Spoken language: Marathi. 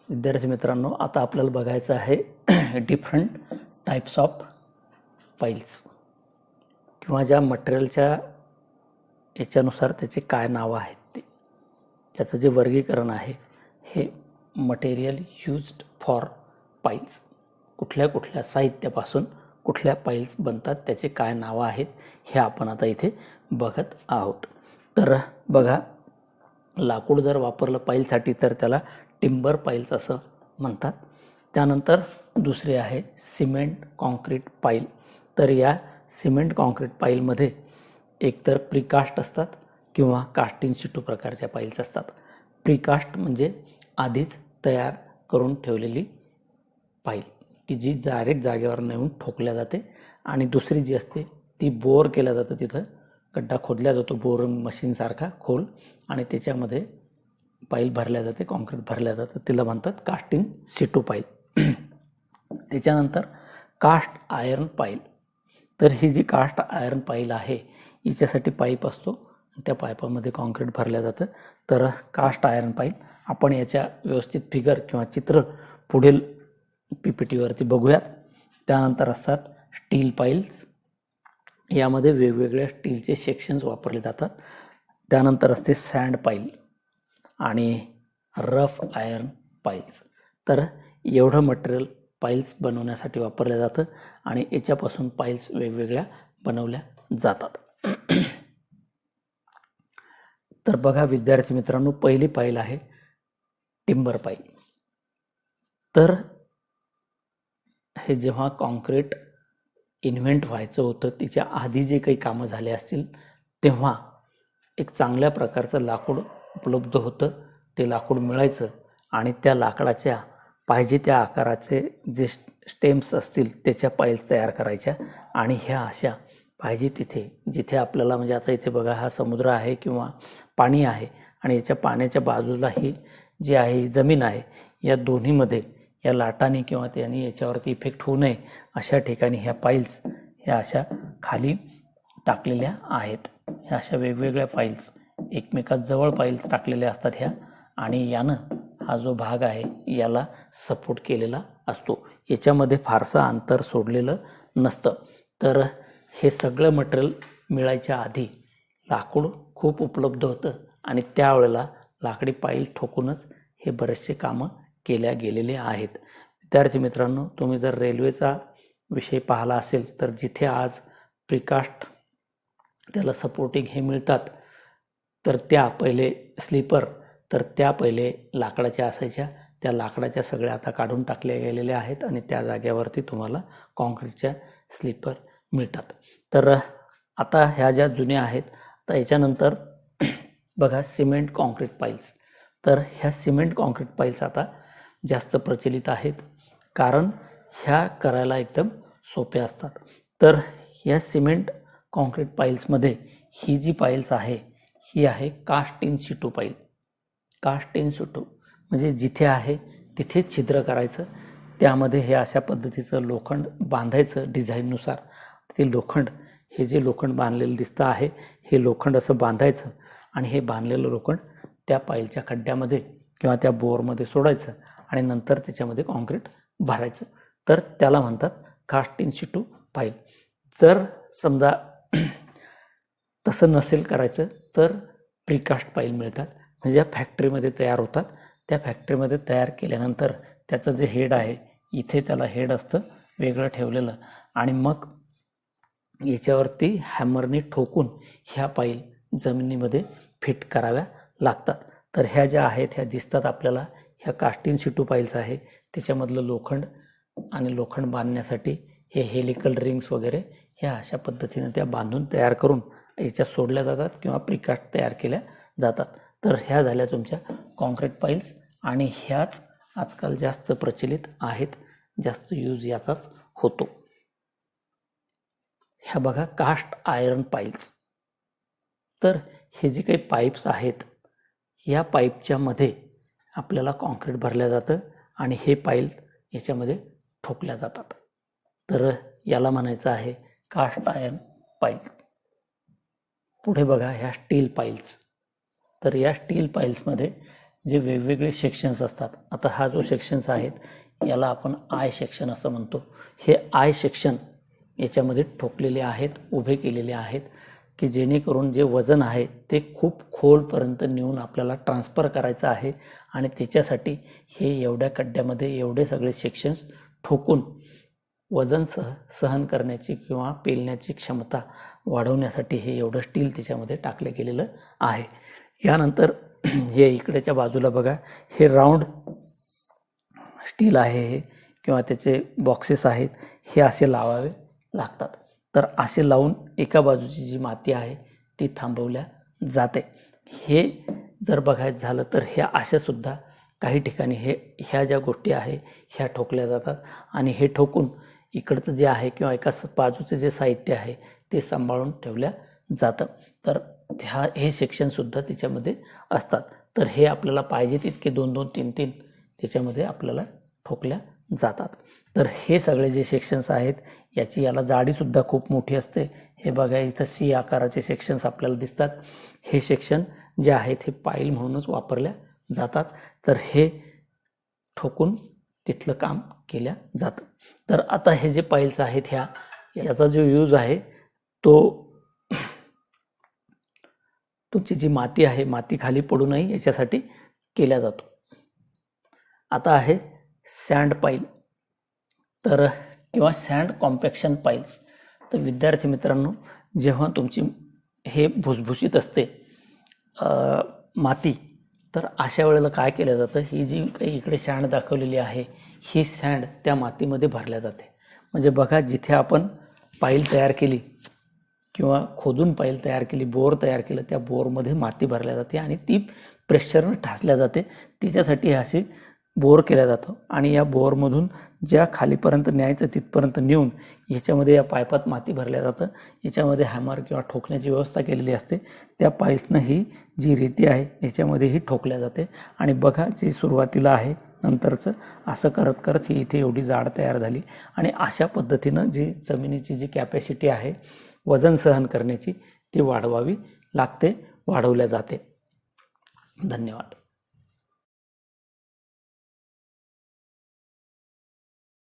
विद्यार्थी मित्रांनो, आता आपल्याला बघायचं आहे डिफरंट टाइप्स ऑफ पाईल्स किंवा ज्या मटेरियलच्या याच्यानुसार त्याचे काय नावं आहेत ते, त्याचं जे वर्गीकरण आहे हे मटेरियल यूज्ड फॉर पाईल्स, कुठल्या कुठल्या साहित्यापासून कुठल्या पाईल्स बनतात त्याचे काय नावं आहेत हे आपण आता इथे बघत आहोत. तर बघा, लाकूड जर वापरलं पाईलसाठी तर त्याला टिंबर पाईल्स असं म्हणतात. त्यानंतर दुसरे आहे सिमेंट कॉन्क्रीट पाईल. तर या सिमेंट कॉन्क्रीट पाईलमध्ये एकतर प्रीकास्ट असतात किंवा कास्ट इन सिटू प्रकारच्या पाईल्स असतात. प्रीकास्ट म्हणजे आधीच तयार करून ठेवलेली पाईल की जी डायरेक्ट जागेवर नेऊन ठोकल्या जाते, आणि दुसरी जी असते ती बोर केल्या जातं, तिथं गड्डा खोदल्या जातो बोरिंग मशीनसारखा खोल, आणि त्याच्यामध्ये पाईल भरल्या जाते, कॉन्क्रीट भरल्या जातं, तिला म्हणतात कास्ट इन सिटू पाईल. त्याच्यानंतर कास्ट आयर्न पाईल. तर ही जी कास्ट आयर्न पाईल आहे हिच्यासाठी पाईप असतो, त्या पाईपामध्ये कॉन्क्रीट भरल्या जातं. तर कास्ट आयर्न पाईल आपण याच्या व्यवस्थित फिगर किंवा चित्र पुढील PPTवरती बघूयात. त्यानंतर असतात स्टील पाईल्स, यामध्ये वेगवेगळ्या स्टीलचे सेक्शन्स वापरले जातात. त्यानंतर असते सँड पाईल आणि रफ आयर्न पाईल्स. तर एवढं मटेरियल पाईल्स बनवण्यासाठी वापरलं जातं आणि याच्यापासून पाईल्स वेगवेगळ्या बनवल्या जातात. तर बघा विद्यार्थी मित्रांनो, पहिली पाईल आहे टिंबर पाईल. तर हे जेव्हा कॉन्क्रीट इन्व्हेंट व्हायचं होतं तिच्या आधी जे काही कामं झाले असतील तेव्हा एक चांगल्या प्रकारचं लाकूड उपलब्ध होतं, ते लाकूड मिळायचं आणि त्या लाकडाच्या पाहिजे त्या आकाराचे जे स्टेम्स असतील त्याच्या पाईल्स तयार करायच्या. आणि ह्या अशा पाहिजे तिथे, जिथे आपल्याला म्हणजे आता इथे बघा हा समुद्र आहे किंवा पाणी आहे आणि याच्या पाण्याच्या बाजूला ही जी आहे ही जमीन आहे, या दोन्हीमध्ये या लाटांनी किंवा त्यांनी याच्यावरती इफेक्ट होऊ नये अशा ठिकाणी ह्या पाईल्स ह्या अशा खाली टाकलेल्या आहेत. ह्या अशा वेगवेगळ्या पाईल्स एकमेकात जवळ पाईल्स टाकलेल्या असतात ह्या, आणि यानं हा जो भाग आहे याला सपोर्ट केलेला असतो, याच्यामध्ये फारसं अंतर सोडलेलं नसतं. तर हे सगळं मटेरियल मिळायच्या आधी लाकूड खूप उपलब्ध होतं आणि त्यावेळेला लाकडी पाईल ठोकूनच हे बरेचसे कामं केल्या गेलेले आहेत. विद्यार्थी मित्रांनो, तुम्ही जर रेल्वेचा विषय पाहिला असेल तर जिथे आज प्रीकास्ट त्याला सपोर्टिंग हे मिळतात, तर त्या पहिले स्लीपर तर त्या पहिले लाकडाच्या असायच्या, त्या लाकडाच्या सगळ्या आता काढून टाकल्या गेलेल्या आहेत आणि त्या जाग्यावरती तुम्हाला कॉन्क्रीटच्या स्लीपर मिळतात. तर आता ह्या ज्या जुन्या आहेत, तर याच्यानंतर बघा सिमेंट कॉन्क्रीट पाईल्स. तर ह्या सिमेंट कॉन्क्रीट पाईल्स आता जास्त प्रचलित आहेत, कारण ह्या करायला एकदम सोप्या असतात. तर ह्या सिमेंट कॉन्क्रीट पाईल्समध्ये ही जी पाईल्स आहे ही आहे कास्ट इन सिटू पाईल. कास्ट इन सिटू म्हणजे जिथे आहे तिथेच छिद्र करायचं, त्यामध्ये हे अशा पद्धतीचं लोखंड बांधायचं डिझाईननुसार. ते लोखंड, हे जे लोखंड बांधलेलं दिसतं आहे हे लोखंड असं बांधायचं आणि हे बांधलेलं लोखंड त्या पाईलच्या खड्ड्यामध्ये किंवा त्या बोरमध्ये सोडायचं आणि नंतर त्याच्यामध्ये कॉन्क्रीट भरायचं. तर त्याला म्हणतात कास्ट इन सिटू पाईल. जर समजा तसं नसेल करायचं तर प्रीकास्ट पाईल मिळतात, म्हणजे ज्या फॅक्टरीमध्ये तयार होतात, त्या फॅक्टरीमध्ये तयार केल्यानंतर त्याचं जे हेड आहे इथे त्याला हेड असतं वेगळं ठेवलेलं, आणि मग याच्यावरती हॅमरने ठोकून ह्या पाईल जमिनीमध्ये फिट कराव्या लागतात. तर ह्या ज्या आहेत ह्या दिसतात आपल्याला, ह्या कास्ट इन सिटू पाईल्स आहे. त्याच्यामधलं लोखंड आणि लोखंड बांधण्यासाठी हे हेलिकल रिंग्स वगैरे ह्या अशा पद्धतीने त्या बांधून तयार करून याच्या सोडल्या जातात किंवा प्रीकास्ट तयार केल्या जातात. तर ह्या झाल्या तुमच्या कॉन्क्रीट पाईल्स, आणि ह्याच आजकाल जास्त प्रचलित आहेत, जास्त यूज याचाच होतो. ह्या बघा कास्ट आयर्न पाईल्स. तर हे जे काही पाईप्स आहेत या पाईपच्या मध्ये आपल्याला कॉन्क्रीट भरल्या जातं आणि हे पाईल्स याच्यामध्ये ठोकल्या जातात. तर याला म्हणायचं आहे कास्ट आयर्न पाईल्स. पुढे बघा ह्या स्टील पाईल्स. तर या स्टील पाईल्समध्ये जे वेगवेगळे सेक्शन्स असतात. आता हा जो सेक्शन्स आहेत याला आपण आय सेक्शन असं म्हणतो. हे आय सेक्शन याच्यामध्ये ठोकलेले आहेत, उभे केलेले आहेत, की जेणेकरून जे वजन आहे ते खूप खोलपर्यंत नेऊन आपल्याला ट्रान्सफर करायचं आहे आणि त्याच्यासाठी हे एवढ्या खड्ड्यामध्ये एवढे सगळे सेक्शन्स ठोकून वजन सहन करण्याची किंवा पेलण्याची क्षमता वाढवण्यासाठी हे एवढं स्टील त्याच्यामध्ये टाकलं गेलेलं आहे. यानंतर हे इकडेच्या बाजूला बघा, हे राऊंड स्टील आहे हे, किंवा त्याचे बॉक्सेस आहेत, हे असे लावावे लागतात. तर असे लावून एका बाजूची जी माती आहे ती थांबवल्या जाते. हे जर बघायचं झालं तर ह्या अशासुद्धा काही ठिकाणी ह्या ज्या गोष्टी आहे ह्या ठोकल्या जातात आणि हे ठोकून इकडचं जे आहे किंवा एका बाजूचं जे साहित्य आहे ते सांभाळून ठेवल्या जातं. तर हे सेक्शनसुद्धा त्याच्यामध्ये असतात. तर हे आपल्याला पाहिजे तितके 2-2, 3-3 त्याच्यामध्ये आपल्याला ठोकल्या जातात. तर हे सगळे जे सेक्शन्स आहेत याला जाडीसुद्धा खूप मोठी असते. हे बघा, इथं सी आकाराचे सेक्शन्स आपल्याला दिसतात. हे सेक्शन जे आहेत हे पाईल म्हणूनच वापरल्या जातात. तर हे ठोकून तिथलं काम केल्या जातं. तर आता हे जे पाईल्स आहेत याचा जो यूज आहे तो तुमची जी माती आहे, माती खाली पडू नये याच्यासाठी केला जातो. आता आहे सँड पाईल तर किंवा सँड कॉम्पॅक्शन पाईल्स. तर विद्यार्थी मित्रांनो, जेव्हा तुमची हे भुसभुशीत असते माती, तर अशा वेळेला काय केलं जातं, ही जी काही इकडे सँड दाखवलेली आहे ही सँड त्या मातीमध्ये भरल्या जाते. म्हणजे बघा, जिथे आपण पाईल तयार केली किंवा खोदून पाईल तयार केली, बोर तयार केलं, त्या बोरमध्ये माती भरल्या जाते आणि ती प्रेशरनं ठासल्या जाते. तिच्यासाठी हे असे बोर केला जातो आणि या बोरमधून ज्या खालीपर्यंत न्यायचं तिथपर्यंत नेऊन याच्यामध्ये या पाईपात माती भरल्या जातं. याच्यामध्ये हॅमर किंवा ठोकण्याची व्यवस्था केलेली असते. त्या पाईल्सनं ही जी रेती आहे याच्यामध्येही ठोकल्या जाते. आणि बघा, जी सुरुवातीला आहे नंतरचं असं करत करत ही इथे एवढी जाड तयार झाली. आणि अशा पद्धतीनं जी जमिनीची जी कॅपॅसिटी आहे वजन सहन करण्याची ती वाढवावी लागते, वाढवल्या जाते. धन्यवाद.